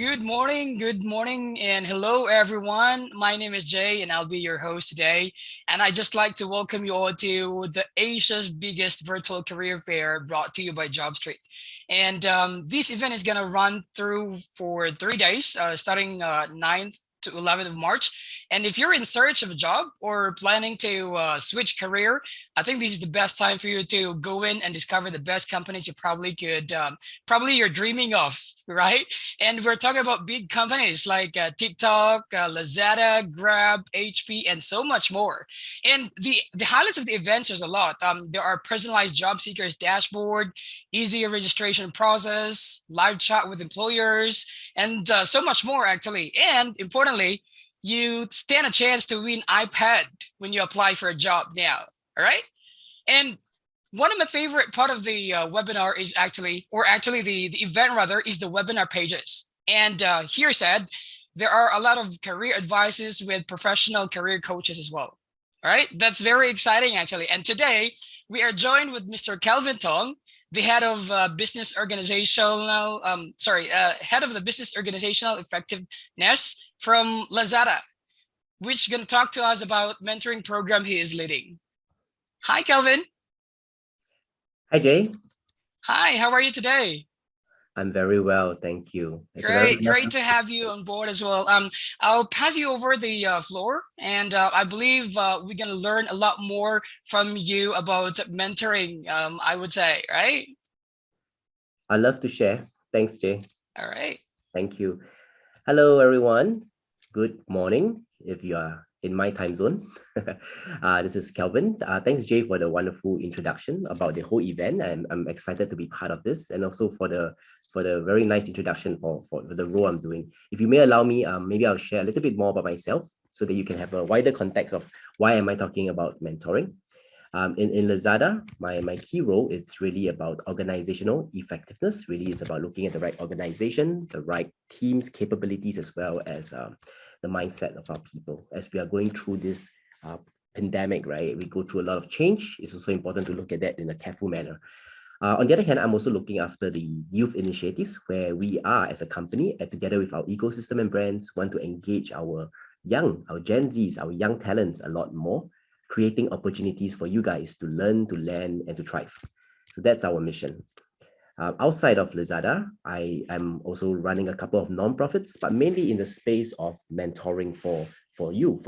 good morning, and hello everyone. My name is Jay, and I'll be your host today. And I just like to welcome you all to the Asia's biggest virtual career fair, brought to you by JobStreet. And this event is gonna run through for 3 days, starting 9th to 11th of March. And if you're in search of a job or planning to switch career, I think this is the best time for you to go in and discover the best companies you probably could, probably you're dreaming of, right? And we're talking about big companies like TikTok, Lazada, Grab, HP, and so much more. And the highlights of the events, there's a lot. There are personalized job seekers dashboard, easy registration process, live chat with employers, and so much more actually. And importantly, you stand a chance to win iPad when you apply for a job now. All right. And one of my favorite part of the webinar is actually the event rather, is the webinar pages. And here said, there are a lot of career advices with professional career coaches as well. All right, that's very exciting actually. And today we are joined with Mr. Kelvin Tong, the head of business organizational, head of the business organizational effectiveness from Lazada, which going to talk to us about mentoring program he is leading. Hi, Kelvin. Hi, Jay. Hi, how are you today? I'm very well, thank you. It's a very Great to have you on board as well. I'll pass you over the floor, and I believe we're gonna learn a lot more from you about mentoring. I would say, right? I love to share. Thanks, Jay. All right. Thank you. Hello, everyone. Good morning if you are in my time zone. This is Kelvin. Thanks, Jay, for the wonderful introduction about the whole event. I'm excited to be part of this, and also for the very nice introduction for the role I'm doing. If you may allow me, maybe I'll share a little bit more about myself so that you can have a wider context of why am I talking about mentoring. In Lazada, my key role is really about organizational effectiveness. Really is about looking at the right organization, the right team's capabilities, as well as the mindset of our people. As we are going through this pandemic, right? We go through a lot of change. It's also important to look at that in a careful manner. On the other hand, I'm also looking after the youth initiatives where we are as a company and together with our ecosystem and brands want to engage our Gen Zs, our young talents a lot more, creating opportunities for you guys to learn, to learn, and to thrive. So that's our mission. Outside of Lazada, I am also running a couple of nonprofits, but mainly in the space of mentoring for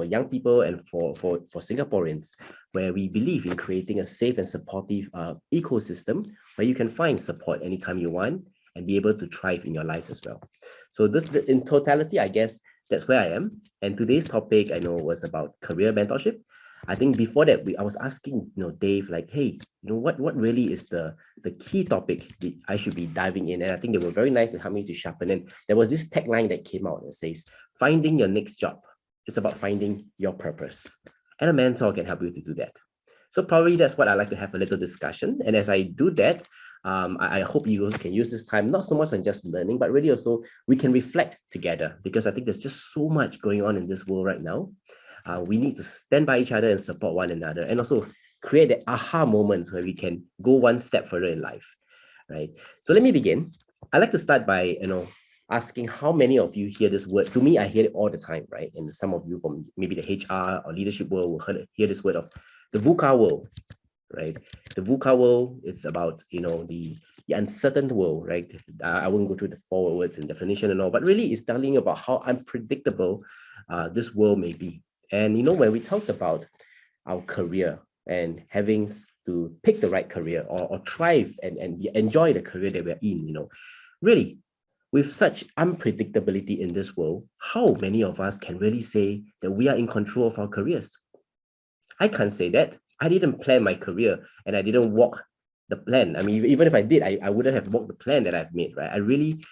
young people and for Singaporeans, where we believe in creating a safe and supportive ecosystem where you can find support anytime you want and be able to thrive in your lives as well. So this, in totality, I guess that's where I am. And today's topic I know was about career mentorship. I think before that, I was asking, Dave, like, hey, what really is the key topic that I should be diving in? And I think they were very nice to help me to sharpen it. There was this tagline that came out that says, finding your next job is about finding your purpose. And a mentor can help you to do that. So probably that's what I like to have a little discussion. And as I do that, I hope you can use this time, not so much on just learning, but really also we can reflect together, because I think there's just so much going on in this world right now. We need to stand by each other and support one another, and also create the aha moments where we can go one step further in life, right? So let me begin. I like to start by asking how many of you hear this word. To me, I hear it all the time, right? And some of you from maybe the HR or leadership world will hear this word of the VUCA world, right? The VUCA world is about the uncertain world, right? I won't go through the 4 words and definition and all, but really it's telling about how unpredictable this world may be. And when we talked about our career and having to pick the right career or thrive and enjoy the career that we're in, really, with such unpredictability in this world, how many of us can really say that we are in control of our careers? I can't say that. I didn't plan my career and I didn't walk the plan. I mean, even if I did, I wouldn't have walked the plan that I've made, right? I really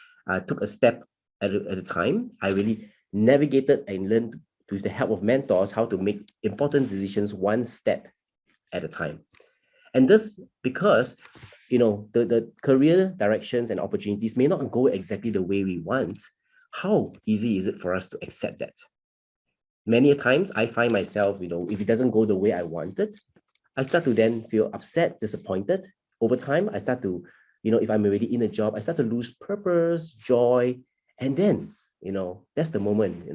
took a step at a time. I really navigated and learned with the help of mentors, how to make important decisions one step at a time. And this because, the career directions and opportunities may not go exactly the way we want. How easy is it for us to accept that? Many times I find myself, if it doesn't go the way I wanted, I start to then feel upset, disappointed. Over time, I start to, if I'm already in a job, I start to lose purpose, joy, And then, that's the moment,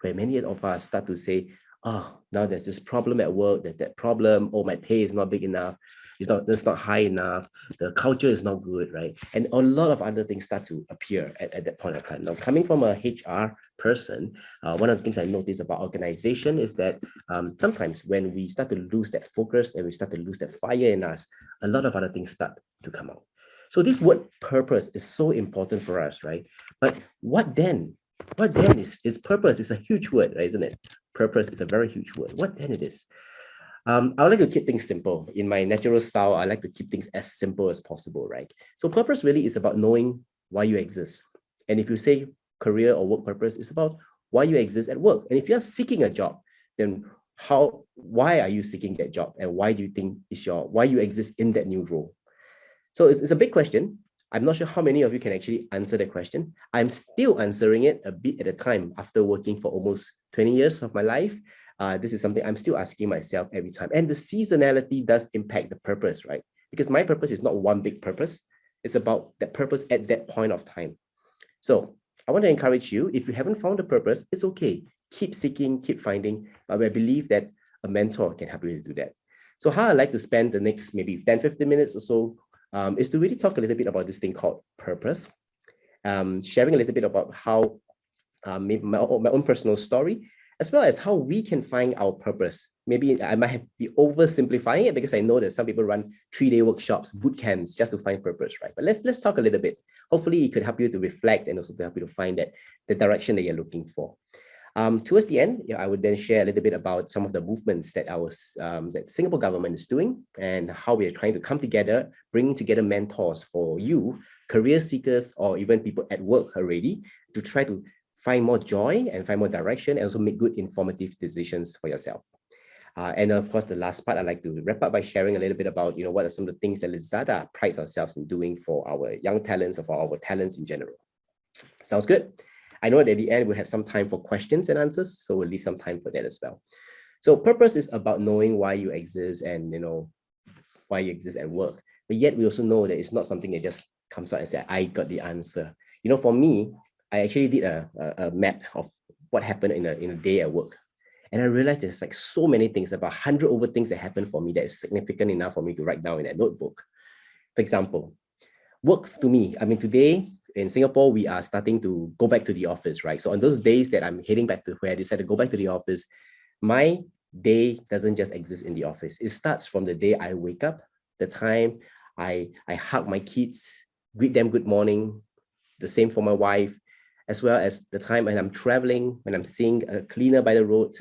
where many of us start to say, oh, now there's this problem at work, there's that problem, oh, my pay is not big enough, it's not high enough, the culture is not good, right? And a lot of other things start to appear at that point of time. Now, coming from a HR person, one of the things I notice about organization is that sometimes when we start to lose that focus and we start to lose that fire in us, a lot of other things start to come out. So this word purpose is so important for us, right? But what then? What then is purpose? Is a huge word, right, isn't it? Purpose is a very huge word. What then it is? I would like to keep things simple. In my natural style, I like to keep things as simple as possible, right? So purpose really is about knowing why you exist. And if you say career or work purpose, it's about why you exist at work. And if you're seeking a job, then why are you seeking that job? And why do you think why you exist in that new role? So it's a big question. I'm not sure how many of you can actually answer that question. I'm still answering it a bit at a time after working for almost 20 years of my life. This is something I'm still asking myself every time. And the seasonality does impact the purpose, right? Because my purpose is not one big purpose. It's about that purpose at that point of time. So I want to encourage you, if you haven't found a purpose, it's okay. Keep seeking, keep finding. But I believe that a mentor can help you to do that. So how I like to spend the next maybe 10, 15 minutes or so is to really talk a little bit about this thing called purpose, sharing a little bit about how maybe my own personal story, as well as how we can find our purpose. Maybe I might have be oversimplifying it because I know that some people run 3-day workshops, boot camps just to find purpose, right? But let's talk a little bit. Hopefully, it could help you to reflect and also to help you to find that the direction that you're looking for. Towards the end, I would then share a little bit about some of the movements that that Singapore government is doing and how we are trying to come together, bringing together mentors for you, career seekers, or even people at work already, to try to find more joy and find more direction and also make good informative decisions for yourself. And of course, the last part, I'd like to wrap up by sharing a little bit about, what are some of the things that Lazada prides ourselves in doing for our young talents or for our talents in general. Sounds good? I know that at the end, we'll have some time for questions and answers, so we'll leave some time for that as well. So purpose is about knowing why you exist and, why you exist at work. But yet we also know that it's not something that just comes out and says, I got the answer. For me, I actually did a map of what happened in a day at work. And I realized there's like so many things, about 100 over things that happened for me that is significant enough for me to write down in that notebook. For example, work to me, I mean, today in Singapore, we are starting to go back to the office, right? So on those days that I'm heading back to where I decided to go back to the office, my day doesn't just exist in the office. It starts from the day I wake up, the time I hug my kids, greet them good morning, the same for my wife, as well as the time when I'm traveling, when I'm seeing a cleaner by the road,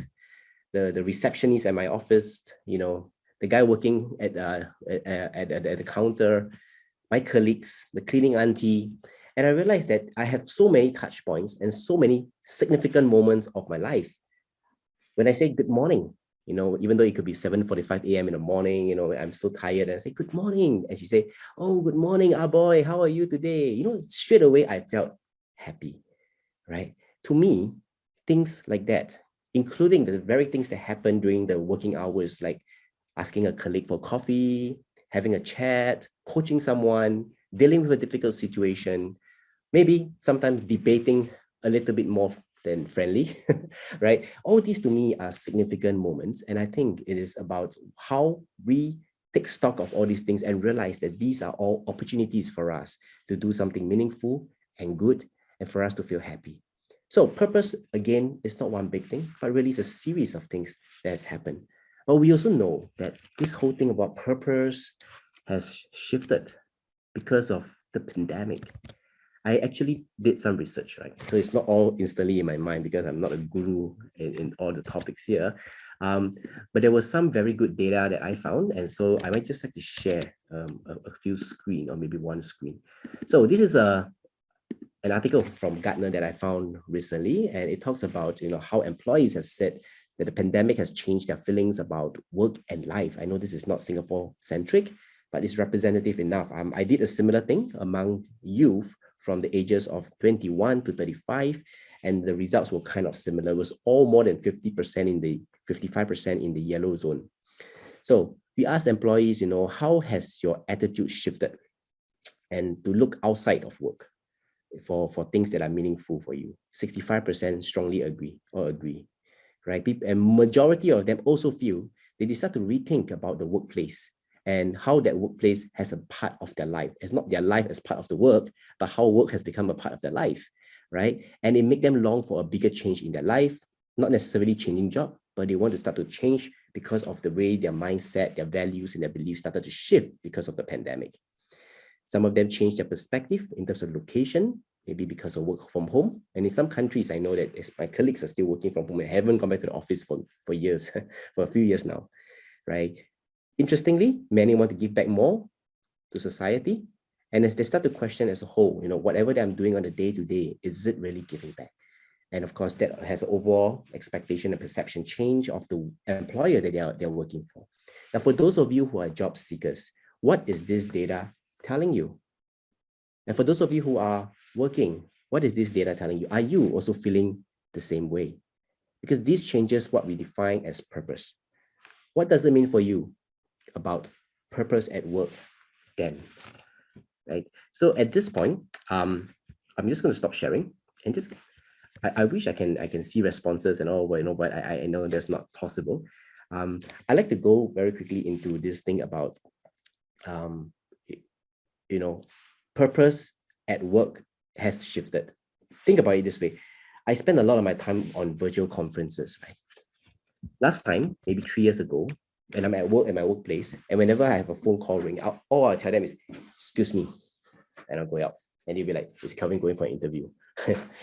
the receptionist at my office, the guy working at the counter, my colleagues, the cleaning auntie. And I realized that I have so many touch points and so many significant moments of my life. When I say good morning, even though it could be 7:45 a.m. in the morning, I'm so tired, and I say, good morning. And she say, oh, good morning, ah boy, how are you today? Straight away, I felt happy, right? To me, things like that, including the very things that happen during the working hours, like asking a colleague for coffee, having a chat, coaching someone, dealing with a difficult situation, maybe sometimes debating a little bit more than friendly, right? All these to me are significant moments. And I think it is about how we take stock of all these things and realize that these are all opportunities for us to do something meaningful and good and for us to feel happy. So purpose, again, is not one big thing, but really is a series of things that has happened. But we also know that this whole thing about purpose has shifted because of the pandemic. I actually did some research, right? So it's not all instantly in my mind because I'm not a guru in all the topics here. But there was some very good data that I found. And so I might just like to share a few screen or maybe one screen. So this is an article from Gartner that I found recently, and it talks about how employees have said that the pandemic has changed their feelings about work and life. I know this is not Singapore centric, but it's representative enough. I did a similar thing among youth from the ages of 21 to 35, and the results were kind of similar. It was all more than 50% in the 55% in the yellow zone. So we asked employees, how has your attitude shifted? And to look outside of work. for things that are meaningful for you. 65% strongly agree, right? And majority of them also feel they decide to rethink about the workplace and how that workplace has a part of their life. It's not their life as part of the work, but how work has become a part of their life, right? And it make them long for a bigger change in their life, not necessarily changing job, but they want to start to change because of the way their mindset, their values, and their beliefs started to shift because of the pandemic. Some of them changed their perspective in terms of location, maybe because of work from home. And in some countries, I know that my colleagues are still working from home and haven't gone back to the office for years, for a few years now, right? Interestingly, many want to give back more to society. And as they start to question as a whole, whatever that I'm doing on a day-to-day, is it really giving back? And of course, that has an overall expectation and perception change of the employer that they're working for. Now, for those of you who are job seekers, what is this data telling you? And for those of you who are working, what is this data telling you? Are you also feeling the same way? Because this changes what we define as purpose. What does it mean for you about purpose at work then? Right? So at this point, I'm just going to stop sharing and just I wish I can see responses and all, but I know that's not possible. I like to go very quickly into this thing about purpose at work has shifted. Think about it this way. I spend a lot of my time on virtual conferences, right? Last time, maybe 3 years ago, when I'm at work at my workplace, and whenever I have a phone call ring out, all I tell them is, excuse me, and I'll go out. And they'll be like, is Kelvin going for an interview?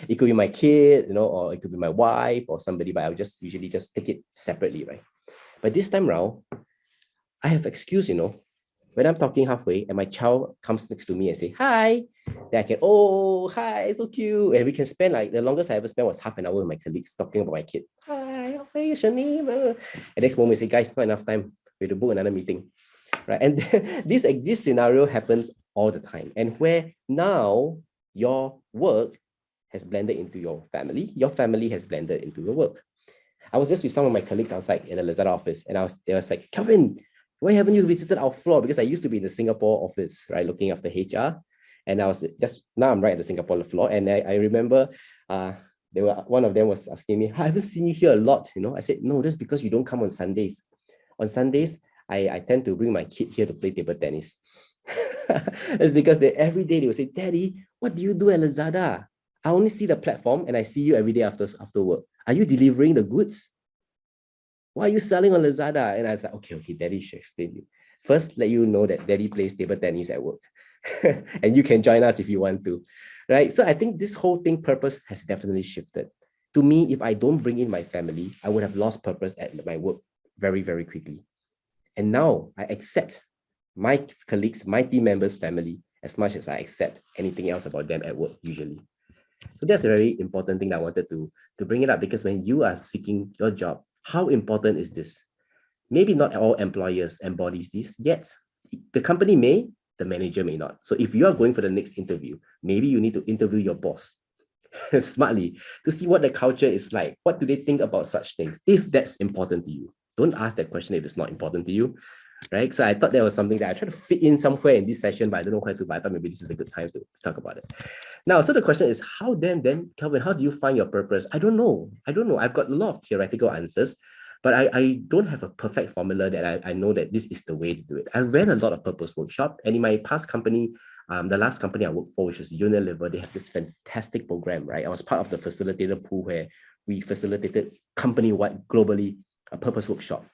It could be my kid, or it could be my wife or somebody, but I'll just usually just take it separately, right? But this time around, I have excuse, when I'm talking halfway and my child comes next to me and say, hi, then I can, oh, hi, so cute. And we can spend the longest I ever spent was half an hour with my colleagues talking about my kid. Hi, okay, what's your name? And next moment we say, guys, not enough time. We have to book another meeting. Right. And this scenario happens all the time. And where now your work has blended into your family has blended into your work. I was just with some of my colleagues outside in the Lazada office, and they was like, Kelvin, why haven't you visited our floor? Because I used to be in the Singapore office, right, looking after HR. And now I'm right at the Singapore floor. And I remember one of them was asking me, I haven't seen you here a lot. I said, no, that's because you don't come on Sundays. On Sundays, I tend to bring my kid here to play table tennis. It's because every day they will say, Daddy, what do you do at Lazada? I only see the platform and I see you every day after work. Are you delivering the goods? Why are you selling on Lazada? And I was like, okay, Daddy should explain you. First, let you know that Daddy plays table tennis at work. And you can join us if you want to, right? So I think this whole thing, purpose, has definitely shifted. To me, if I don't bring in my family, I would have lost purpose at my work very, very quickly. And now I accept my colleagues, my team members' family as much as I accept anything else about them at work usually. So that's a very important thing that I wanted to bring it up, because when you are seeking your job, how important is this? Maybe not all employers embodies this yet. The company may, the manager may not. So if you are going for the next interview, maybe you need to interview your boss smartly to see what the culture is like. What do they think about such things? If that's important to you, don't ask that question if it's not important to you, right? So I thought that was something that I tried to fit in somewhere in this session, but I don't know where to, but I thought maybe this is a good time to talk about it. Now, so the question is, how then, Kelvin, how do you find your purpose? I don't know. I've got a lot of theoretical answers, but I don't have a perfect formula that I know that this is the way to do it. I ran a lot of purpose workshop, and in my past company, the last company I worked for, which was Unilever, they have this fantastic program, right? I was part of the facilitator pool where we facilitated company-wide, globally, a purpose workshop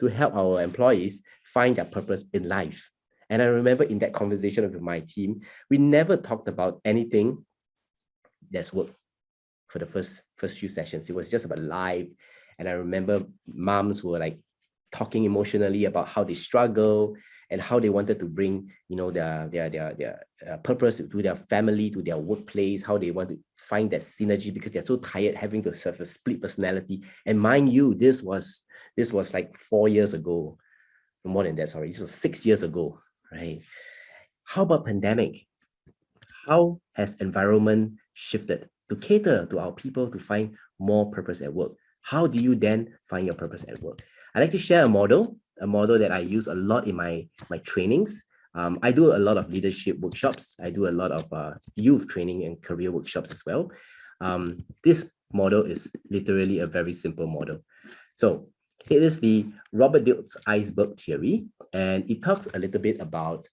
to help our employees find their purpose in life. And I remember in that conversation with my team, we never talked about anything that's work for the first few sessions. It was just about life. And I remember moms were like talking emotionally about how they struggle and how they wanted to bring, their purpose to their family, to their workplace, how they want to find that synergy because they're so tired having to serve a split personality. And mind you, this was like 4 years ago, more than that, sorry, this was 6 years ago, right? How about pandemic? How has environment shifted to cater to our people to find more purpose at work? How do you then find your purpose at work? I like to share a model that I use a lot in my trainings. I do a lot of leadership workshops. I do a lot of youth training and career workshops as well. This model is literally a very simple model. So it is the Robert Dilts iceberg theory, and it talks a little bit about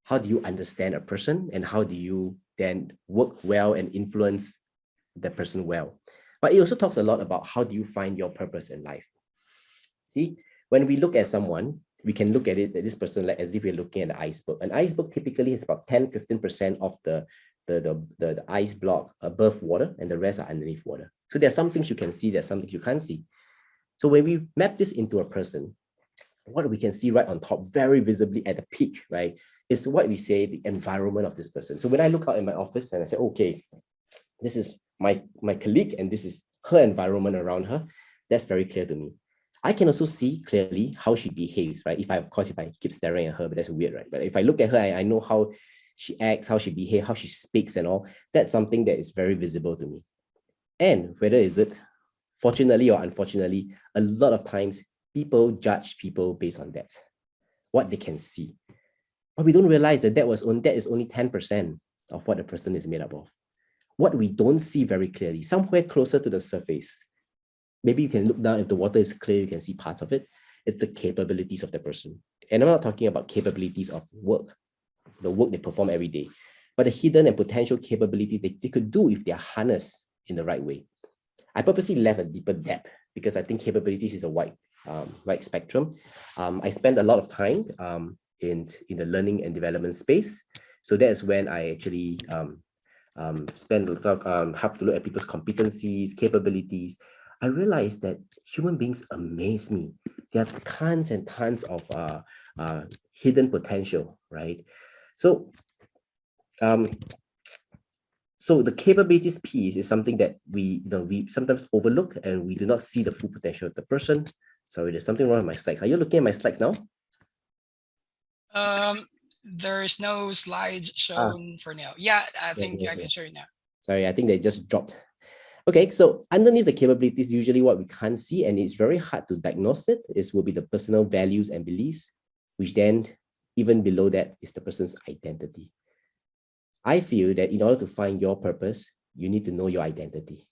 how do you understand a person and how do you then work well and influence the person well. But it also talks a lot about how do you find your purpose in life. See, when we look at someone, we can look at it that this person like as if we're looking at the iceberg. An iceberg typically has about 10-15% of the ice block above water, and the rest are underneath water. So there are some things you can see, there's some things you can't see. So when we map this into a person, what we can see right on top, very visibly at the peak, right, is what we say the environment of this person. So when I look out in my office and I say, okay, this is my colleague and this is her environment around her, that's very clear to me. I can also see clearly how she behaves, right? If I keep staring at her, but that's weird, right? But if I look at her, I know how she acts, how she behaves, how she speaks and all. That's something that is very visible to me. And whether is it fortunately or unfortunately, a lot of times people judge people based on that, what they can see. But we don't realize that that is only 10% of what the person is made up of. What we don't see very clearly, somewhere closer to the surface, maybe you can look down, if the water is clear, you can see parts of it. It's the capabilities of the person. And I'm not talking about capabilities of work, the work they perform every day, but the hidden and potential capabilities they could do if they are harnessed in the right way. I purposely left a deeper depth because I think capabilities is a wide spectrum. I spend a lot of time in the learning and development space. So that is when I actually spend a lot of help to look at people's competencies, capabilities. I realized that human beings amaze me. There are tons and tons of hidden potential, right? So so the capabilities piece is something that we sometimes overlook and we do not see the full potential of the person. Sorry, there's something wrong with my slides. Are you looking at my slides now? There's no slides Ah, shown for now. Yeah, I yeah, think yeah, I yeah. can show you now. Sorry, I think they just dropped. Okay, so underneath the capabilities, usually what we can't see, and it's very hard to diagnose it, will be the personal values and beliefs, which then even below that is the person's identity. I feel that in order to find your purpose, you need to know your identity,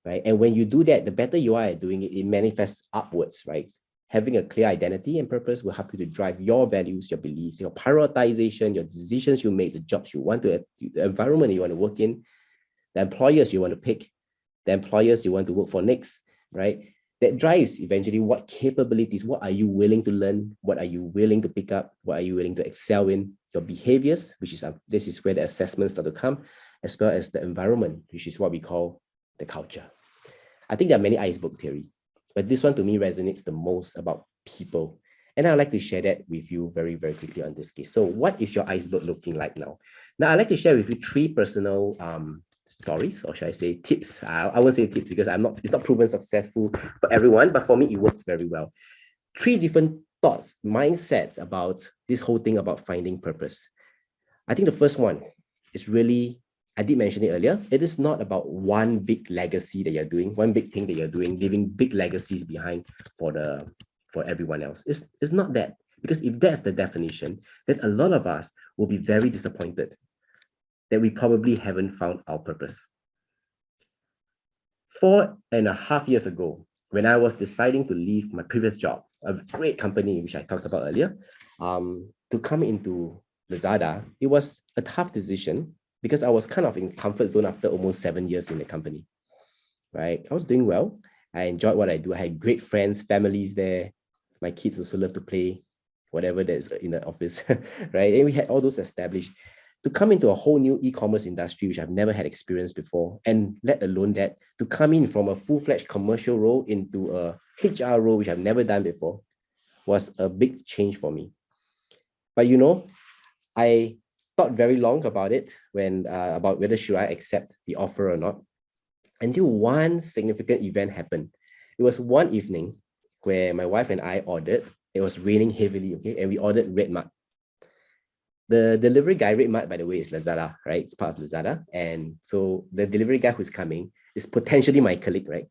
right? And when you do that, the better you are at doing it, it manifests upwards, right? Having a clear identity and purpose will help you to drive your values, your beliefs, your prioritization, your decisions you make, the jobs you want to, the environment you want to work in, the employers you want to pick, the employers you want to work for next, right? That drives eventually what capabilities, what are you willing to learn? What are you willing to pick up? What are you willing to excel in? Your behaviors, which is this is where the assessments start to come, as well as the environment, which is what we call the culture. I think there are many iceberg theory, but this one to me resonates the most about people. And I'd like to share that with you very, very quickly on this case. So what is your iceberg looking like now? Now, I'd like to share with you three personal stories, or should I say tips? I won't say tips because it's not proven successful for everyone, but for me, it works very well. Three different thoughts, mindsets about this whole thing about finding purpose. I think the first one is really, I did mention it earlier, it is not about one big legacy that you're doing, one big thing that you're doing, leaving big legacies behind for everyone else. It's not that. Because if that's the definition, then a lot of us will be very disappointed that we probably haven't found our purpose. 4.5 years ago, when I was deciding to leave my previous job, a great company, which I talked about earlier, to come into Lazada, it was a tough decision because I was kind of in comfort zone after almost 7 years in the company, right? I was doing well. I enjoyed what I do. I had great friends, families there. My kids also love to play whatever that's in the office, right? And we had all those established. To come into a whole new e-commerce industry, which I've never had experience before, and let alone that, to come in from a full-fledged commercial role into a HR role, which I've never done before, was a big change for me. But I thought very long about it when about whether should I accept the offer or not, until one significant event happened. It was one evening where my wife and I ordered. It was raining heavily, okay, and we ordered red mud. The delivery guy, Red Mart, by the way, is Lazada, right? It's part of Lazada. And so the delivery guy who's coming is potentially my colleague, right?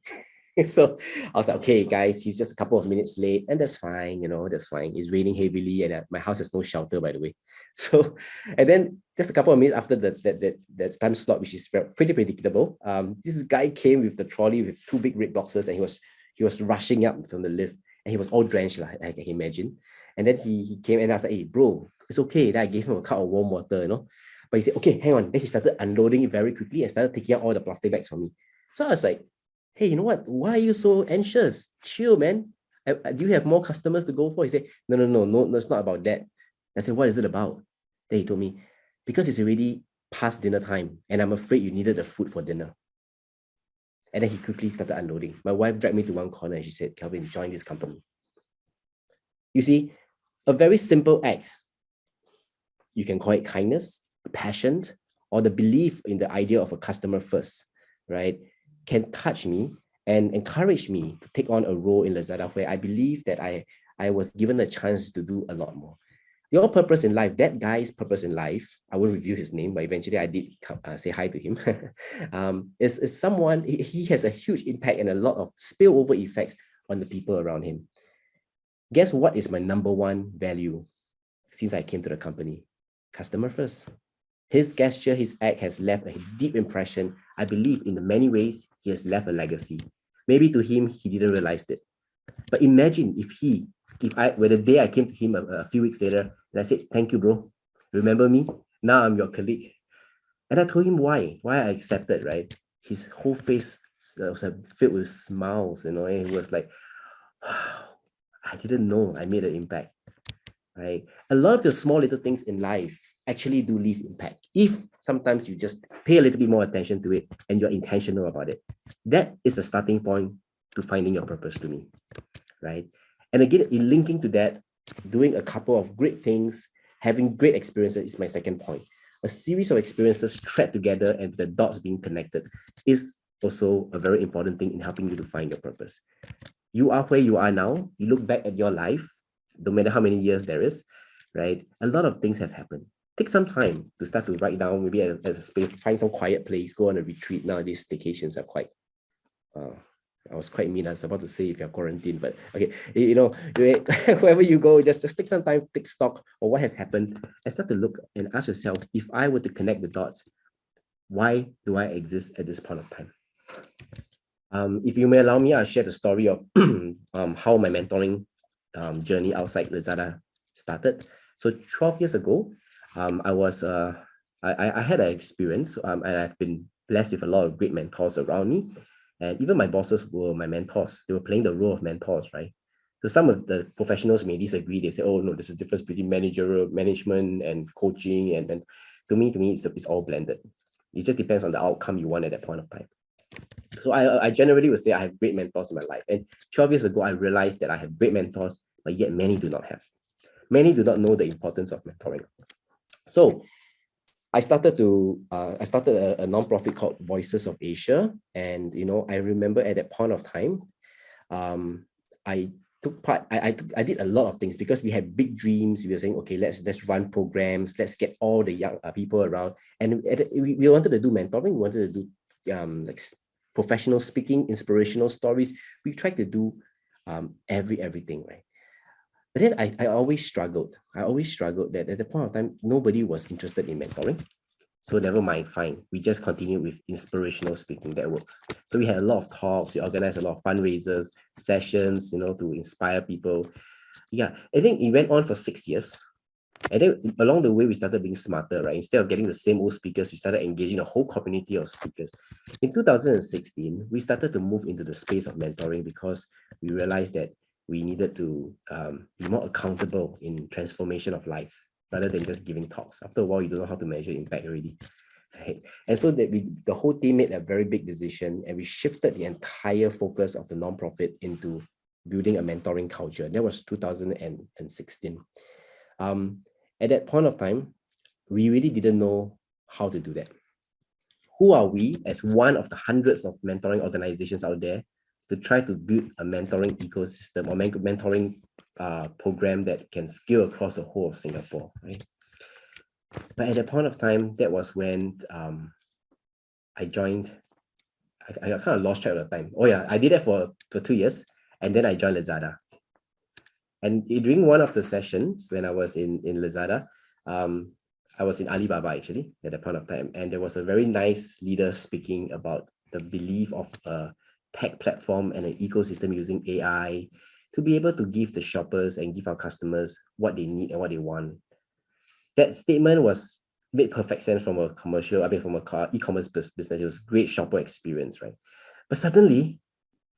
So I was like, okay, guys, he's just a couple of minutes late, and that's fine, that's fine. It's raining heavily, and my house has no shelter, by the way. So, and then just a couple of minutes after that time slot, which is pretty predictable, this guy came with the trolley with two big red boxes, and he was rushing up from the lift, and he was all drenched, like I can imagine. And then he came, and I was like, hey, bro, it's okay. Then I gave him a cup of warm water. But he said, okay, hang on. Then he started unloading it very quickly and started taking out all the plastic bags from me. So I was like, hey, you know what? Why are you so anxious? Chill, man. Do you have more customers to go for? He said, no, it's not about that. I said, what is it about? Then he told me, because it's already past dinner time and I'm afraid you needed the food for dinner. And then he quickly started unloading. My wife dragged me to one corner and she said, Kelvin, join this company. You see, a very simple act. You can call it kindness, passion, or the belief in the idea of a customer first, right? Can touch me and encourage me to take on a role in Lazada where I believe that I was given a chance to do a lot more. Your purpose in life, that guy's purpose in life, I won't reveal his name, but eventually I did say hi to him, is someone, he has a huge impact and a lot of spillover effects on the people around him. Guess what is my number one value since I came to the company? Customer first. His gesture, his act has left a deep impression. I believe in many ways, he has left a legacy. Maybe to him, he didn't realize it. But imagine when the day I came to him a few weeks later, and I said, thank you, bro. Remember me? Now I'm your colleague. And I told him why I accepted, right? His whole face was filled with smiles, and he was like, I didn't know I made an impact, right? A lot of your small little things in life actually do leave impact if sometimes you just pay a little bit more attention to it and you're intentional about it. That is a starting point to finding your purpose to me, right? And again, in linking to that, doing a couple of great things, having great experiences is my second point. A series of experiences thread together and the dots being connected is also a very important thing in helping you to find your purpose. You are where you are now. You look back at your life, no matter how many years there is, right? A lot of things have happened. Take some time to start to write down, maybe as a space, find some quiet place, go on a retreat. Nowadays, staycations are quite, I was quite mean. I was about to say if you're quarantined, but okay, wherever you go, just take some time, take stock of what has happened, and start to look and ask yourself, if I were to connect the dots, why do I exist at this point of time? If you may allow me, I'll share the story of how my mentoring journey outside Lazada started. So 12 years ago, I had an experience, and I've been blessed with a lot of great mentors around me. And even my bosses were my mentors. They were playing the role of mentors, right? So some of the professionals may disagree. They say, oh, no, there's a difference between management and coaching. And to me, it's all blended. It just depends on the outcome you want at that point of time. So I generally would say I have great mentors in my life. And 12 years ago, I realized that I have great mentors, but yet many do not have. Many do not know the importance of mentoring. So I started a nonprofit called Voices of Asia. And, I remember at that point of time, I took part, I did a lot of things because we had big dreams. We were saying, okay, let's run programs, let's get all the young people around. And we wanted to do mentoring, we wanted to do like professional speaking, inspirational stories. We tried to do everything, right? But then I always struggled. That at the point of time, nobody was interested in mentoring. So never mind, fine. We just continue with inspirational speaking. That works. So we had a lot of talks. We organized a lot of fundraisers, sessions, to inspire people. Yeah, I think it went on for 6 years. And then along the way, we started being smarter, right? Instead of getting the same old speakers, we started engaging a whole community of speakers. In 2016, we started to move into the space of mentoring because we realized that we needed to be more accountable in transformation of lives rather than just giving talks. After a while, you don't know how to measure impact already. Right? And so that the whole team made a very big decision, and we shifted the entire focus of the nonprofit into building a mentoring culture. That was 2016. At that point of time, we really didn't know how to do that. Who are we as one of the hundreds of mentoring organizations out there to try to build a mentoring ecosystem or mentoring program that can scale across the whole of Singapore, right? But at that point of time, that was when I joined I kind of lost track of the time. Oh yeah, I did that for 2 years, and then I joined Lazada. And during one of the sessions when I was in Lazada, um, I was in Alibaba actually at that point of time, and there was a very nice leader speaking about the belief of a tech platform and an ecosystem using AI to be able to give the shoppers and give our customers what they need and what they want. That statement was made perfect sense from a commercial, I mean, from a e-commerce business. It was great shopper experience, right? But suddenly,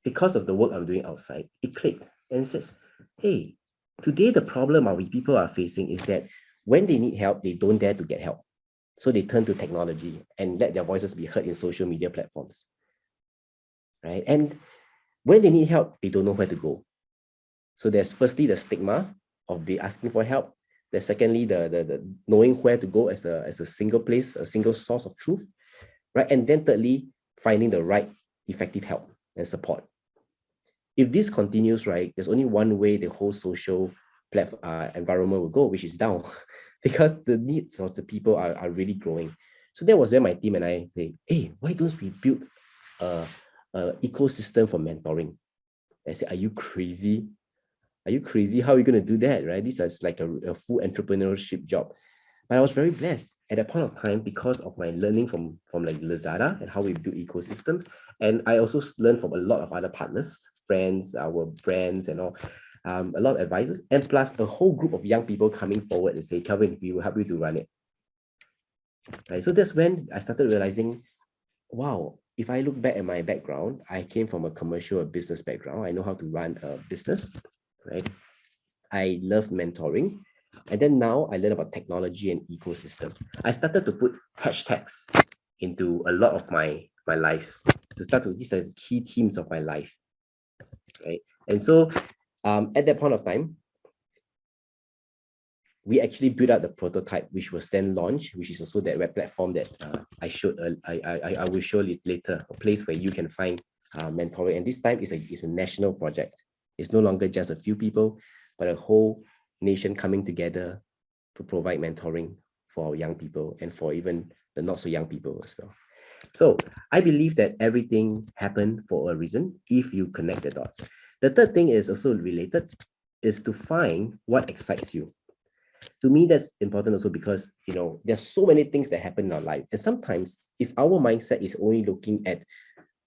because of the work I'm doing outside, it clicked and it says, hey, today the problem our people are facing is that when they need help, they don't dare to get help. So they turn to technology and let their voices be heard in social media platforms, right? And when they need help, they don't know where to go. So there's firstly the stigma of be asking for help. There's secondly the knowing where to go as a single place, a single source of truth, right? And then thirdly, finding the right effective help and support. If this continues, right, there's only one way the whole social environment will go, which is down, because the needs of the people are really growing. So that was where my team and I say, hey, why don't we build a ecosystem for mentoring? I said, are you crazy? Are you crazy? How are you going to do that, right? This is like a full entrepreneurship job. But I was very blessed at that point of time because of my learning from like Lazada and how we build ecosystems. And I also learned from a lot of other partners, friends, our brands and all, a lot of advisors, and plus a whole group of young people coming forward and say, Kelvin, we will help you to run it. Right. So that's when I started realizing, wow, if I look back at my background, I came from a commercial or business background. I know how to run a business, right? I love mentoring. And then now I learn about technology and ecosystem. I started to put hashtags into a lot of my life to start to, these are the key themes of my life, right? And so at that point of time, we actually built out the prototype, which was then launched, which is also that web platform that I will show it later, a place where you can find mentoring. And this time is a national project. It's no longer just a few people, but a whole nation coming together to provide mentoring for young people and for even the not so young people as well. So I believe that everything happened for a reason if you connect the dots. The third thing is also related, is to find what excites you. To me, that's important also because, there's so many things that happen in our life. And sometimes if our mindset is only looking at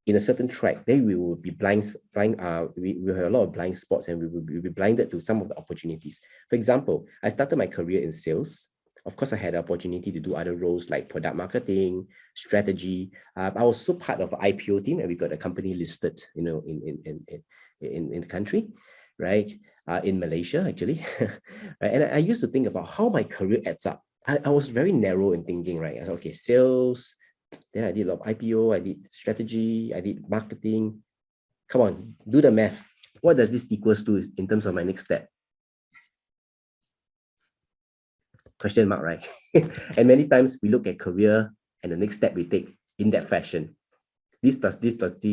in a certain track, then we will be we have a lot of blind spots and we will be blinded to some of the opportunities. For example, I started my career in sales. Of course, I had the opportunity to do other roles like product marketing, strategy. I was also part of an IPO team, and we got a company listed, in the country, right? In Malaysia, actually. Right? And I used to think about how my career adds up. I was very narrow in thinking, right? I said, okay, sales, then I did a lot of IPO, I did strategy, I did marketing. Come on, do the math. What does this equals to in terms of my next step? Question mark, right? And many times we look at career and the next step we take in that fashion. This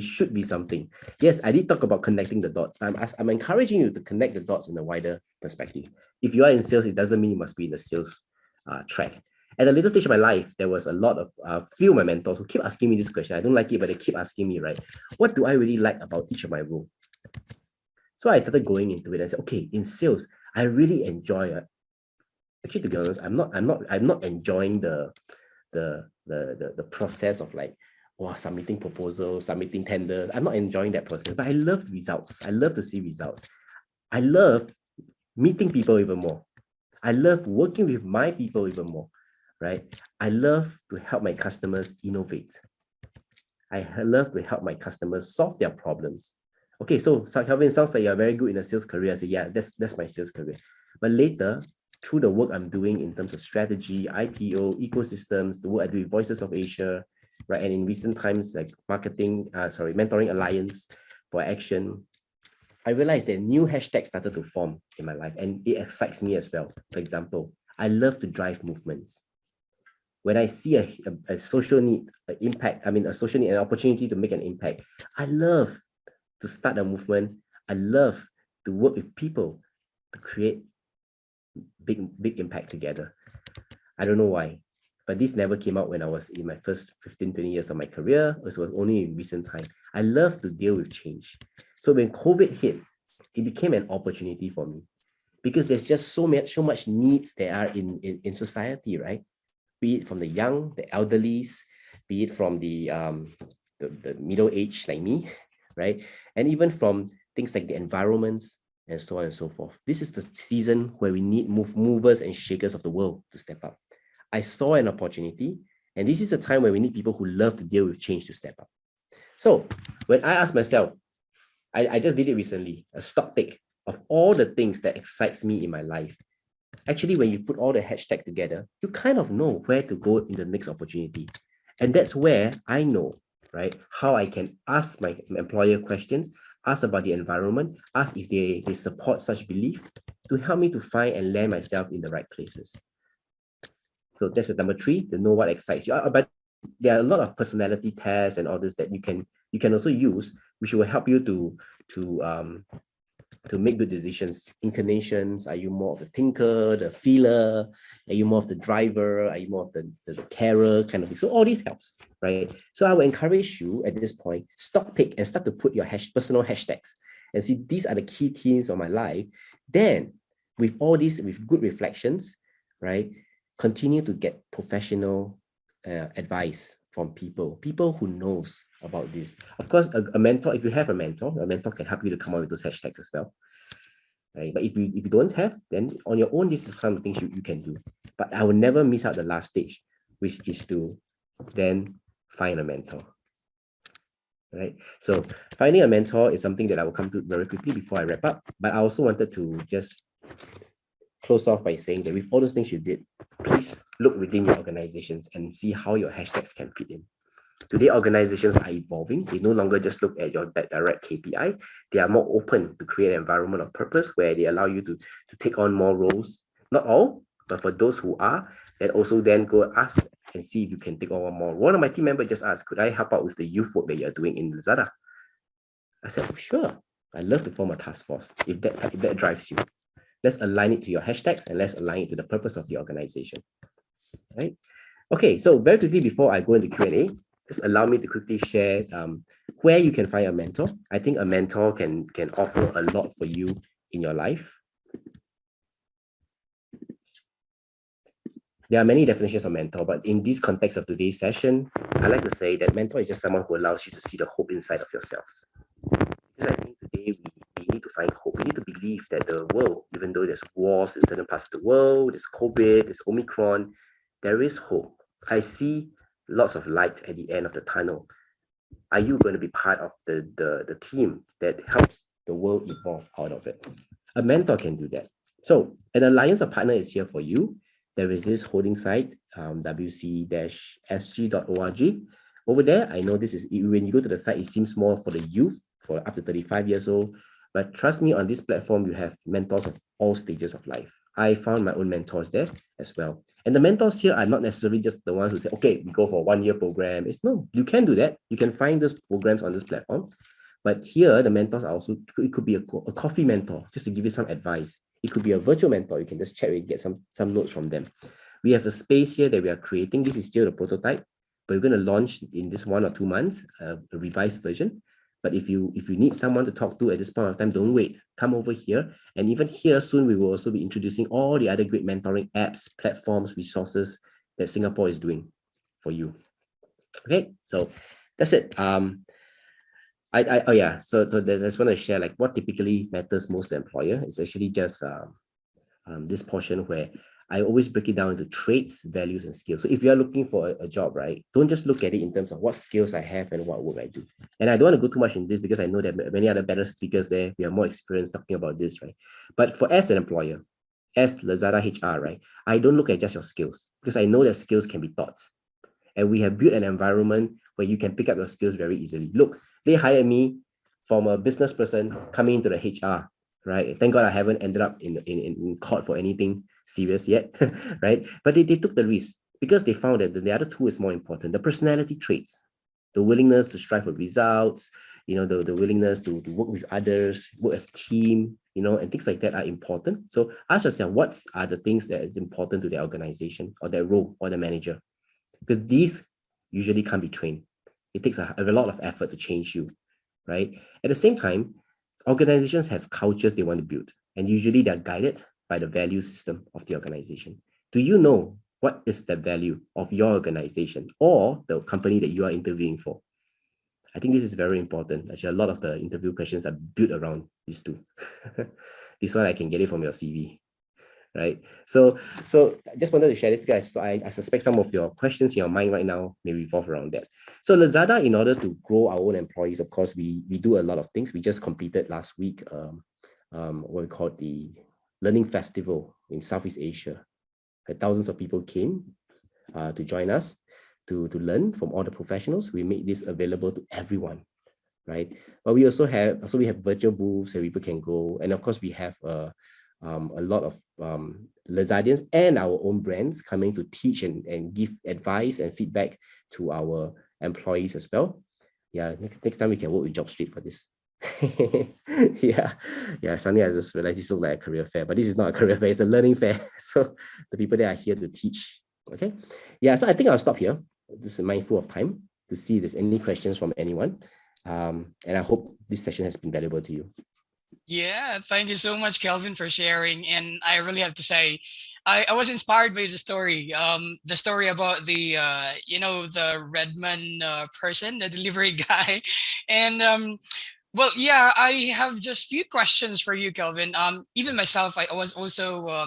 should be something. Yes, I did talk about connecting the dots. I'm encouraging you to connect the dots in a wider perspective. If you are in sales, it doesn't mean you must be in the sales track. At the later stage of my life, there was a lot of few of my mentors who keep asking me this question. I don't like it, but they keep asking me, right? What do I really like about each of my role? So I started going into it and said, okay, in sales, I really enjoy. Actually, to be honest, I'm not enjoying the process of like, submitting proposals, submitting tenders. I'm not enjoying that process, but I love results. I love to see results. I love meeting people even more. I love working with my people even more, right? I love to help my customers innovate. I love to help my customers solve their problems. Okay, so Calvin, sounds like you're very good in a sales career. I say, yeah, that's my sales career. But later, through the work I'm doing in terms of strategy, IPO, ecosystems, the work I do with Voices of Asia, right? And in recent times, like Mentoring Alliance for Action, I realized that new hashtags started to form in my life, and it excites me as well. For example, I love to drive movements. When I see a social need, an impact, a social need, an opportunity to make an impact, I love to start a movement. I love to work with people to create big impact together. I don't know why. But this never came out when I was in my first 15, 20 years of my career. It was only in recent time. I love to deal with change. So when COVID hit, it became an opportunity for me because there's just so much needs there are in society, right? Be it from the young, the elderlies, be it from the middle age like me, right? And even from things like the environments and so on and so forth. This is the season where we need movers and shakers of the world to step up. I saw an opportunity, and this is a time where we need people who love to deal with change to step up. So when I asked myself, I just did it recently, a stock take of all the things that excites me in my life. Actually, when you put all the hashtag together, you kind of know where to go in the next opportunity. And that's where I know, right, how I can ask my employer questions, ask about the environment, ask if they support such belief to help me to find and land myself in the right places. So that's the number 3, to know what excites you. But there are a lot of personality tests and all this that you can also use, which will help you to make good decisions. Inclinations, are you more of the thinker, the feeler? Are you more of the driver? Are you more of the carer kind of thing? So all this helps, right? So I will encourage you at this point, stock take and start to put your personal hashtags and see these are the key themes of my life. Then with all these, with good reflections, right, continue to get professional advice from people who knows about this. Of course, a mentor, if you have a mentor can help you to come up with those hashtags as well. Right? But if you don't have, then on your own, this is some of the things you can do. But I will never miss out the last stage, which is to then find a mentor. Right? So finding a mentor is something that I will come to very quickly before I wrap up. But I also wanted to just close off by saying that with all those things you did, please look within your organizations and see how your hashtags can fit in. Today, organizations are evolving. They no longer just look at your direct KPI. They are more open to create an environment of purpose where they allow you to take on more roles. Not all, but for those who are, and also then go ask and see if you can take on more. One of my team members just asked, could I help out with the youth work that you're doing in Lazada? I said, oh, sure. I'd love to form a task force if that drives you. Let's align it to your hashtags and let's align it to the purpose of the organization. Right? Okay, so very quickly before I go into Q&A, just allow me to quickly share where you can find a mentor. I think a mentor can offer a lot for you in your life. There are many definitions of mentor, but in this context of today's session, I like to say that mentor is just someone who allows you to see the hope inside of yourself. Because I think today we need to find hope. We need to believe that the world, even though there's wars in certain parts of the world, there's COVID, there's Omicron, there is hope. I see lots of light at the end of the tunnel. Are you going to be part of the team that helps the world evolve out of it? A mentor can do that. So an alliance of partner is here for you. There is this holding site, wc-sg.org. Over there, I know this is, when you go to the site, it seems more for the youth, for up to 35 years old. But trust me, on this platform, you have mentors of all stages of life. I found my own mentors there as well. And the mentors here are not necessarily just the ones who say, okay, we go for a 1-year program. It's no, you can do that. You can find those programs on this platform. But here, the mentors are also, it could be a coffee mentor, just to give you some advice. It could be a virtual mentor. You can just chat and get some notes from them. We have a space here that we are creating. This is still the prototype, but we're going to launch in this 1 or 2 months, a revised version. But if you need someone to talk to at this point of time, don't wait. Come over here. And even here soon, we will also be introducing all the other great mentoring apps, platforms, resources that Singapore is doing for you. Okay, so that's it. So I just want to share like what typically matters most to employer. It's actually just this portion where I always break it down into traits, values, and skills. So if you're looking for a job, right, don't just look at it in terms of what skills I have and what work I do. And I don't want to go too much in this because I know that many other better speakers there, we are more experienced talking about this, right? But for as an employer, as Lazada HR, right, I don't look at just your skills because I know that skills can be taught. And we have built an environment where you can pick up your skills very easily. Look, they hired me from a business person coming into the HR, right? Thank God I haven't ended up in court for anything serious yet, right? But they took the risk because they found that the other two is more important. The personality traits, the willingness to strive for results, the willingness to work with others, work as team, and things like that are important. So ask yourself, what are the things that is important to the organization or their role or the manager? because these usually can't be trained. It takes a lot of effort to change you, right? At the same time, organizations have cultures they want to build, and usually they're guided by the value system of the organization. Do you know what is the value of your organization or the company that you are interviewing for? I think this is very important. Actually, a lot of the interview questions are built around these two. This one I can get it from your CV, right? So I just wanted to share this because I suspect some of your questions in your mind right now may revolve around that. So Lazada, in order to grow our own employees, of course, we do a lot of things. We just completed last week what we call the Learning Festival in Southeast Asia. Thousands of people came to join us to learn from all the professionals. We made this available to everyone, right? But we also have virtual booths where people can go, and of course we have a lot of Lazadians and our own brands coming to teach and give advice and feedback to our employees as well. Yeah, next time we can work with JobStreet for this. yeah, yeah. Suddenly I just realized this looks like a career fair, but this is not a career fair; it's a learning fair. So the people that are here to teach. Okay, yeah. So I think I'll stop here. Just mindful of time to see if there's any questions from anyone. And I hope this session has been valuable to you. Yeah, thank you so much, Kelvin, for sharing. And I really have to say, I was inspired by the story about the Redman person, the delivery guy. And well, yeah, I have just few questions for you, Kelvin. Even myself, I was also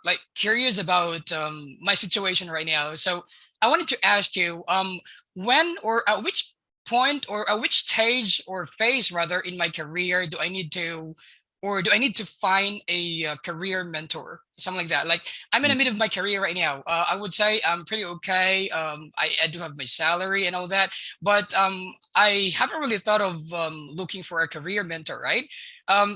like curious about my situation right now. So I wanted to ask you, when or at which point or at which stage or phase rather in my career do I need to find a career mentor, something like that? Like I'm in the middle of my career right now. I would say I'm pretty okay. I do have my salary and all that, but I haven't really thought of looking for a career mentor, right?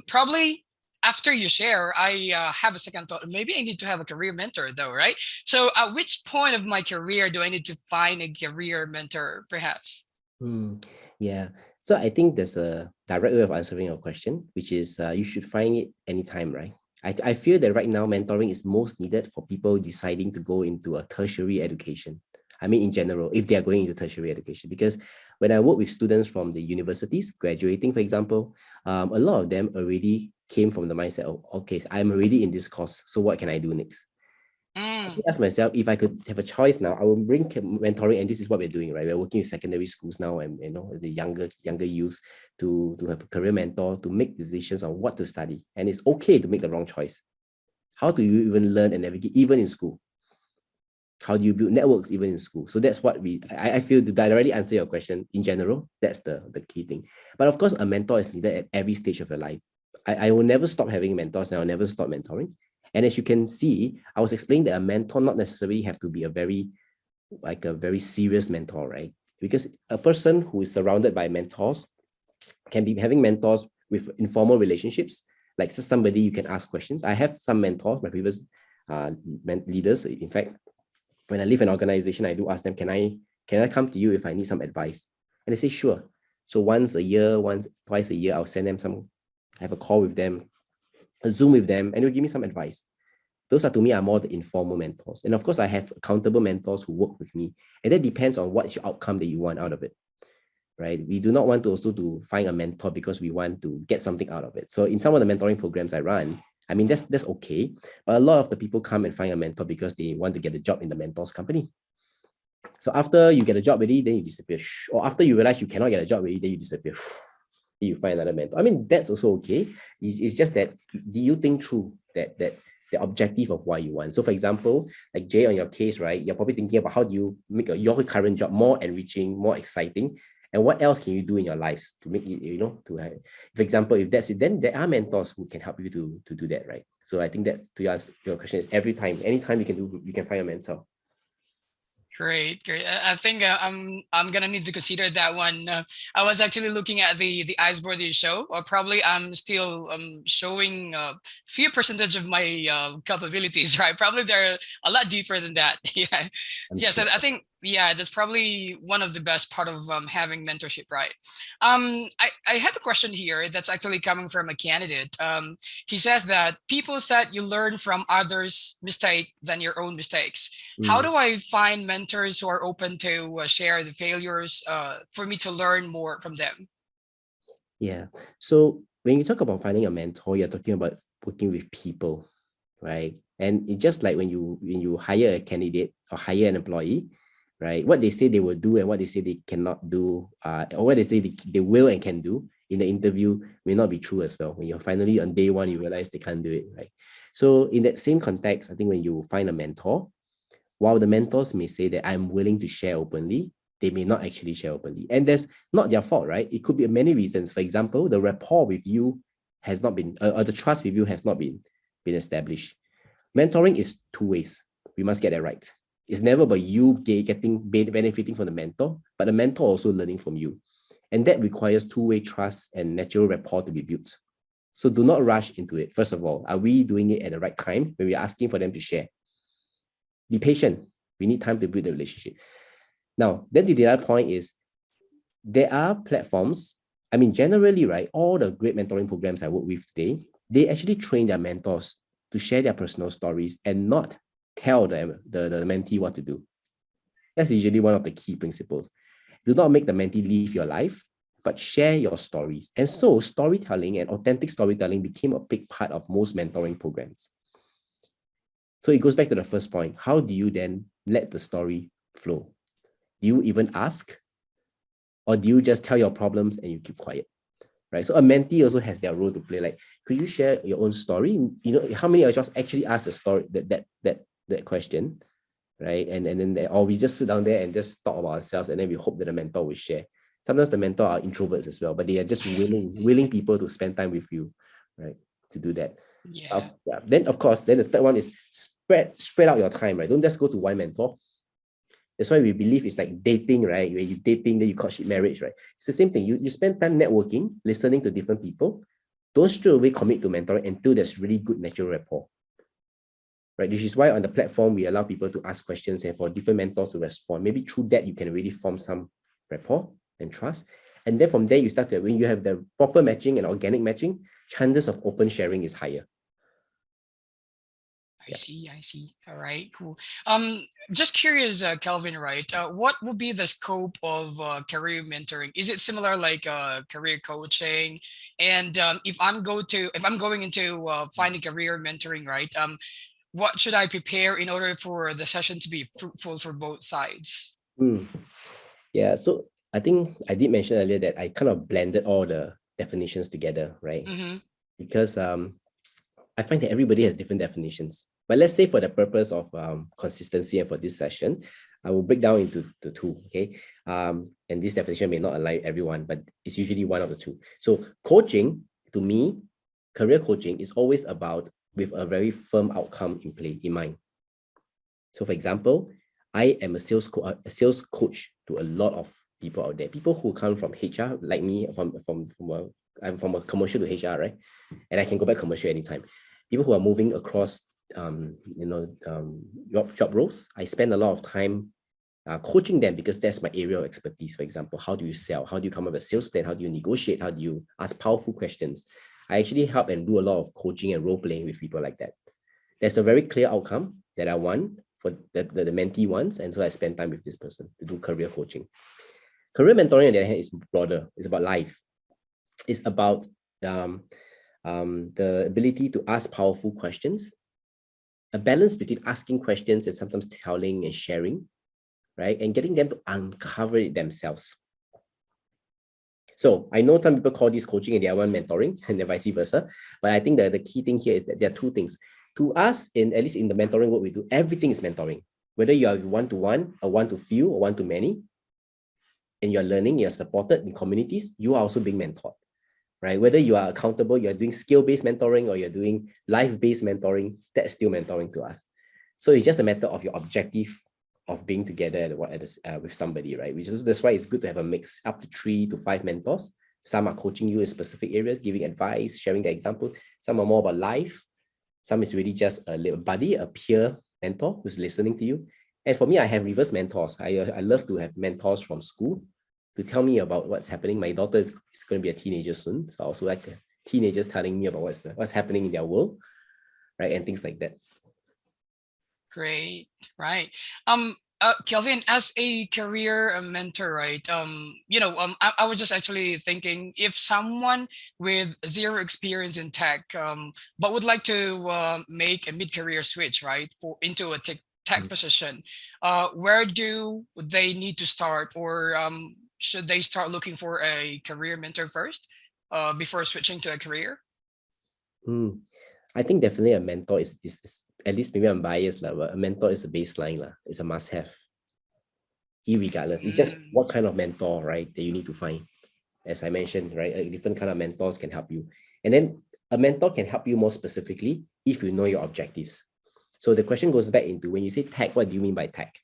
Probably after you share, I have a second thought. Maybe I need to have a career mentor, though, right? So, at which point of my career do I need to find a career mentor, perhaps? Hmm. Yeah. So I think there's a direct way of answering your question, which is you should find it anytime, right? I feel that right now mentoring is most needed for people deciding to go into a tertiary education. I mean, in general, if they are going into tertiary education, because when I work with students from the universities graduating, for example, a lot of them already came from the mindset of, okay, I'm already in this course, so what can I do next? Mm, Ask myself, if I could have a choice now, I will bring mentoring, and this is what we're doing, right? We're working with secondary schools now, and the younger youths to have a career mentor to make decisions on what to study, and it's okay to make the wrong choice. How do you even learn and navigate even in school? How do you build networks even in school? So that's what I feel to directly answer your question in general. That's the key thing. But of course, a mentor is needed at every stage of your life. I will never stop having mentors, and I'll never stop mentoring. And as you can see, I was explaining that a mentor not necessarily have to be a very serious mentor, right? Because a person who is surrounded by mentors can be having mentors with informal relationships, like somebody you can ask questions. I have some mentors, my previous leaders. In fact, when I leave an organization, I do ask them, can I come to you if I need some advice? And they say, sure. So once a year, twice a year, I'll send them I have a call with them, a Zoom with them, and they'll give me some advice. Those are to me are more the informal mentors. And of course, I have accountable mentors who work with me. And that depends on what's your outcome that you want out of it. Right? We do not want to also to find a mentor because we want to get something out of it. So in some of the mentoring programs I run, I mean, that's okay. But a lot of the people come and find a mentor because they want to get a job in the mentor's company. So after you get a job already, then you disappear. Or after you realize you cannot get a job already, then you disappear. You find another mentor. I mean, that's also okay. It's just that, do you think through that the objective of why you want? So for example, like Jay, on your case, right, you're probably thinking about how do you make your current job more enriching, more exciting, and what else can you do in your lives to make it, to have, for example, if that's it, then there are mentors who can help you to do that, right? So I think that to ask your question is anytime you can find a mentor. great, great. I think I'm gonna need to consider that one. I was actually looking at the iceberg you show, or probably I'm still showing few percentage of my capabilities, right? Probably they're a lot deeper than that. Yeah, I'm yes. sure. And I think Yeah, that's probably one of the best part of having mentorship, right? I have a question here that's actually coming from a candidate. He says that people said you learn from others' mistake than your own mistakes. How Mm, do I find mentors who are open to share the failures for me to learn more from them? yeah. So when you talk about finding a mentor, you're talking about working with people, right? And it's just like when you hire a candidate or hire an employee, right? What they say they will do and what they say they cannot do, or what they say they will and can do in the interview may not be true as well. When you're finally on day one, you realize they can't do it, right? So in that same context, I think when you find a mentor, while the mentors may say that I'm willing to share openly, they may not actually share openly. And that's not their fault, right? It could be many reasons. For example, the rapport with you has not been, or the trust with you has not been established. Mentoring is two ways. We must get that right. It's never about you getting benefiting from the mentor, but the mentor also learning from you. And that requires two-way trust and natural rapport to be built. So do not rush into it. First of all, are we doing it at the right time when we're asking for them to share? Be patient. We need time to build the relationship. Now, then the other point is there are platforms. I mean, generally, right, all the great mentoring programs I work with today, they actually train their mentors to share their personal stories and not tell the mentee what to do. That's usually one of the key principles. Do not make the mentee live your life, but share your stories. And so storytelling and authentic storytelling became a big part of most mentoring programs. So it goes back to the first point. How do you then let the story flow? Do you even ask? Or do you just tell your problems and you keep quiet? Right. So a mentee also has their role to play. Like, could you share your own story? You know, how many of us actually ask the story that question? Right. And then or we just sit down there and just talk about ourselves and then we hope that the mentor will share. Sometimes the mentor are introverts as well, but they are just willing people to spend time with you, right? To do that. Yeah, Yeah. Then of course, then the third one is spread out your time, right? Don't just go to one mentor. That's why we believe it's like dating, right? When you dating, then you courtship marriage, right? It's the same thing. You spend time networking, listening to different people. Don't straight away commit to mentoring until there's really good natural rapport, right? Which is why on the platform, we allow people to ask questions and for different mentors to respond. Maybe through that, you can really form some rapport and trust. And then from there, you start to, when you have the proper matching and organic matching, chances of open sharing is higher. I Yeah. see. I see. All right, cool. Just curious, Kelvin, right? What would be the scope of career mentoring? Is it similar like career coaching? And if I'm going into finding career mentoring, right? What should I prepare in order for the session to be fruitful for both sides? Mm. Yeah. So I think I did mention earlier that I kind of blended all the definitions together, right? Mm-hmm. Because I find that everybody has different definitions. But let's say for the purpose of consistency and for this session, I will break down into the two, okay? And this definition may not align everyone, but it's usually one of the two. So coaching, to me, career coaching is always about with a very firm outcome in mind. So for example, I am a sales coach to a lot of people out there. People who come from HR, like me, I'm from a commercial to HR, right? And I can go back commercial anytime. People who are moving across, job roles. I spend a lot of time coaching them because that's my area of expertise. For example, how do you sell? How do you come up with a sales plan? How do you negotiate? How do you ask powerful questions? I actually help and do a lot of coaching and role playing with people like that. There's a very clear outcome that I want for the mentee wants, and so I spend time with this person to do career coaching. Career mentoring, on the other hand, is broader. It's about life. It's about the ability to ask powerful questions, a balance between asking questions and sometimes telling and sharing, right? And getting them to uncover it themselves. So I know some people call this coaching and the other one mentoring and then vice versa. But I think that the key thing here is that there are two things. To us, at least in the mentoring work we do, everything is mentoring. Whether you are one-to-one, or one-to-few, or one-to-many, and you're learning, you're supported in communities, you are also being mentored, right? Whether you are accountable, you're doing skill-based mentoring, or you're doing life-based mentoring, that's still mentoring to us. So it's just a matter of your objective of being together with somebody, right? That's why it's good to have a mix, up to 3 to 5 mentors. Some are coaching you in specific areas, giving advice, sharing the example. Some are more about life. Some is really just a little buddy, a peer mentor who's listening to you. And for me, I have reverse mentors. I love to have mentors from school to tell me about what's happening. My daughter is going to be a teenager soon, so I also like teenagers telling me about what's happening in their world, right, and things like that. Great, right. Kelvin, as a career mentor, right? I was just actually thinking if someone with zero experience in tech, but would like to make a mid-career switch, right, for into a tech position, where do they need to start, or should they start looking for a career mentor first, before switching to a career? Hmm. I think definitely a mentor is at least maybe I'm biased lah, but a mentor is a baseline lah. It's a must-have, irregardless. It's just Mm, what kind of mentor, right, that you need to find. As I mentioned, right, a different kind of mentors can help you. And then a mentor can help you more specifically if you know your objectives. So the question goes back into when you say tech, what do you mean by tech?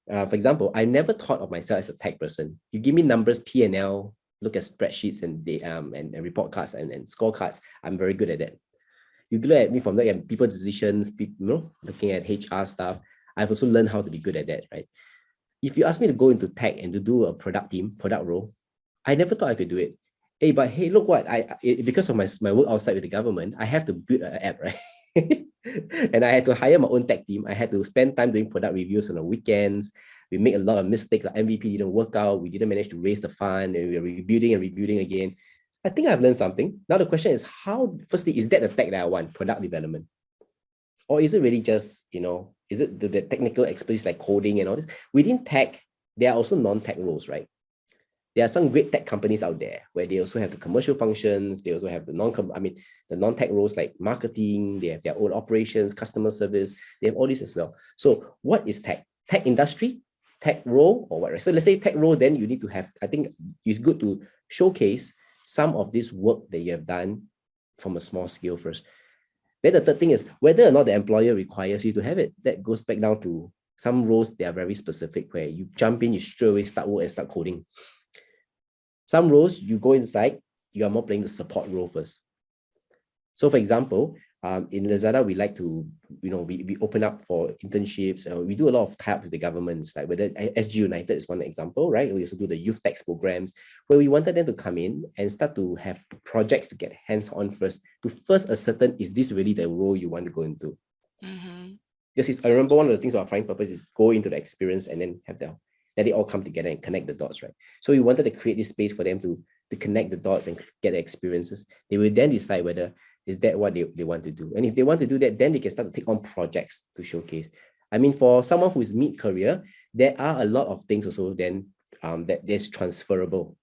For example, I never thought of myself as a tech person. You give me numbers, P&L, look at spreadsheets and report cards and scorecards. I'm very good at that. You look at me from looking at people decisions, looking at HR stuff. I've also learned how to be good at that, right? If you ask me to go into tech and to do a product role, I never thought I could do it. Hey, but hey, look what because of my work outside with the government, I have to build an app, right? And I had to hire my own tech team. I had to spend time doing product reviews on the weekends. We made a lot of mistakes. Like MVP didn't work out. We didn't manage to raise the fund, and we were rebuilding and rebuilding again. I think I've learned something. Now the question is, how? Firstly, is that the tech that I want? Product development, or is it really just is it the technical expertise like coding and all this? Within tech, there are also non-tech roles, right? There are some great tech companies out there where they also have the commercial functions. They also have the the non-tech roles like marketing. They have their own operations, customer service. They have all this as well. So what is tech? Tech industry, tech role, or what? Right? So let's say tech role, then you need to have, I think it's good to showcase some of this work that you have done from a small scale first. Then the third thing is whether or not the employer requires you to have it. That goes back down to some roles, they are very specific where you jump in, you straight away start work and start coding. Some roles you go inside, you are more playing the support role first. So for example, in Lazada, we like to, we open up for internships. We do a lot of tie-up with the governments, like whether SG United is one example, right? We also do the youth tax programs where we wanted them to come in and start to have projects to get hands-on first, to first ascertain, is this really the role you want to go into? mm-hmm. Because I remember one of the things of our flying purpose is go into the experience and then let it all come together and connect the dots, right? So we wanted to create this space for them to connect the dots and get the experiences. They will then decide whether is that what they want to do. And if they want to do that, then they can start to take on projects to showcase. I mean, for someone who is mid-career, there are a lot of things also then that is transferable.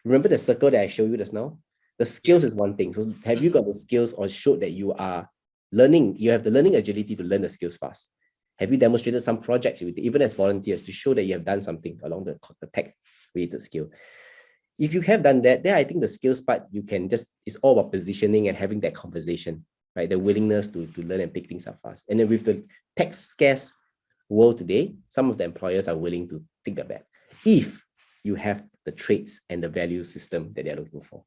Remember the circle that I showed you just now? The skills is one thing. So have you Mm-hmm. got the skills or showed that you are learning, you have the learning agility to learn the skills fast? Have you demonstrated some projects, even as volunteers, to show that you have done something along the tech-related skill? If you have done that, then I think the skills part, it's all about positioning and having that conversation, right? The willingness to learn and pick things up fast. And then with the tech scarce world today, some of the employers are willing to take that back if you have the traits and the value system that they're looking for,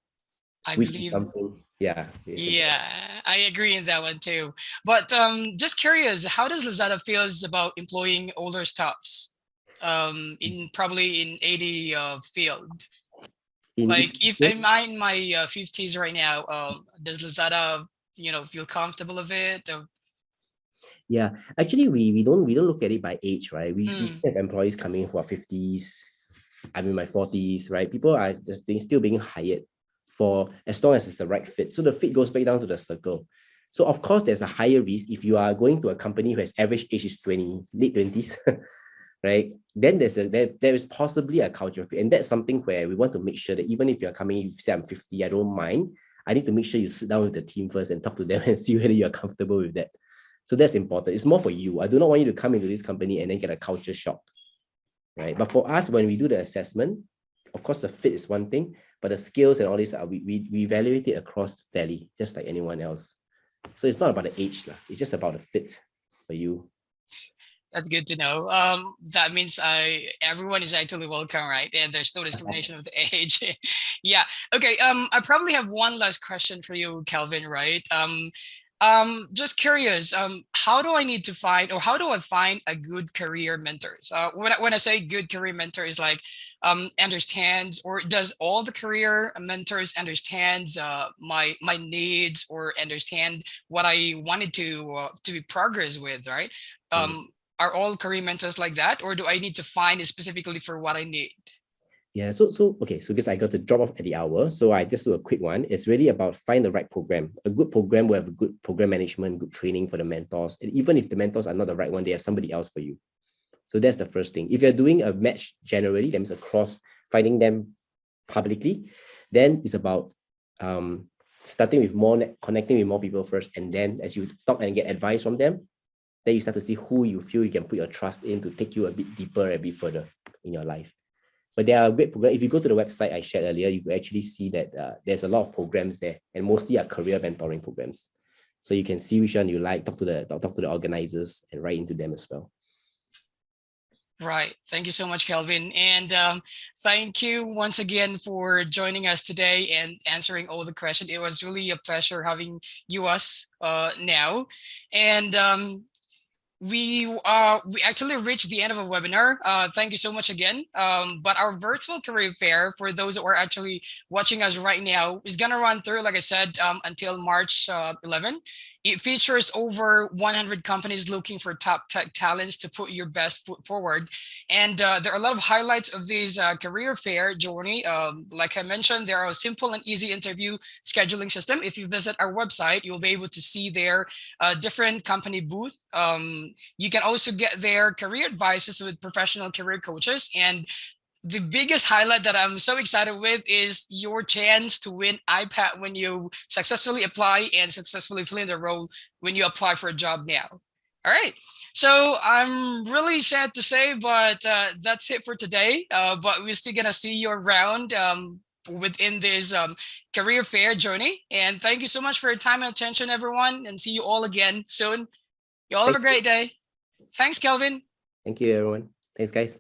I which is believe. something, yeah, it's important. Yeah, I agree in that one too. But just curious, how does Lazada feels about employing older staffs? In probably in 80 field. In Like which if field? I'm in my 50s right now, does Lazada, feel comfortable of it? Yeah, actually, we don't look at it by age, right? We Mm, still have employees coming who are 50s. I'm in my 40s, right? People are just still being hired for as long as it's the right fit. So the fit goes back down to the circle. So of course, there's a higher risk if you are going to a company who has average age is 20, late 20s, right? Then there is possibly a culture fit. And that's something where we want to make sure that even if you're coming, if you say I'm 50, I don't mind. I need to make sure you sit down with the team first and talk to them and see whether you're comfortable with that. So that's important. It's more for you. I do not want you to come into this company and then get a culture shock, right? But for us, when we do the assessment, of course, the fit is one thing, but the skills and all this, we evaluate it across fairly, just like anyone else. So it's not about the age, lah. It's just about the fit for you. that's good to know. That means everyone is actually welcome, right? And there's no discrimination of the age. Yeah. Okay. I probably have one last question for you, Calvin, right? Just curious, how do I need to find, or how do I find a good career mentor? When I say good career mentor is like, understands, or does all the career mentors understands my needs, or understand what I wanted to be progress with, right? Mm. Are all career mentors like that, or do I need to find it specifically for what I need? Yeah, okay, so because I got to drop off at the hour, so I just do a quick one. It's really about find the right program. A good program will have a good program management, good training for the mentors. And even if the mentors are not the right one, they have somebody else for you. So that's the first thing. If you're doing a match generally, that means across finding them publicly, then it's about starting with more, connecting with more people first. And then as you talk and get advice from them, then you start to see who you feel you can put your trust in to take you a bit deeper, a bit further in your life. But there are great programs. If you go to the website I shared earlier, you can actually see that there's a lot of programs there, and mostly are career mentoring programs. So you can see which one you like, talk to the organizers, and write into them as well. Right. Thank you so much, Kelvin. And thank you once again for joining us today and answering all the questions. It was really a pleasure having you us now. And we actually reached the end of a webinar. Thank you so much again. But our virtual career fair, for those who are actually watching us right now, is gonna run through, like I said, until March 11. It features over 100 companies looking for top tech talents to put your best foot forward. And there are a lot of highlights of this career fair journey. Like I mentioned, there are a simple and easy interview scheduling system. If you visit our website, you'll be able to see their different company booth. You can also get their career advices with professional career coaches. And the biggest highlight that I'm so excited with is your chance to win iPad when you successfully apply and successfully fill in the role when you apply for a job now. All right. So I'm really sad to say, but that's it for today. But we're still gonna see you around within this career fair journey. And thank you so much for your time and attention, everyone. And see you all again soon. You all have Thank a great day. Thanks, Kelvin. you, everyone. Thanks, guys.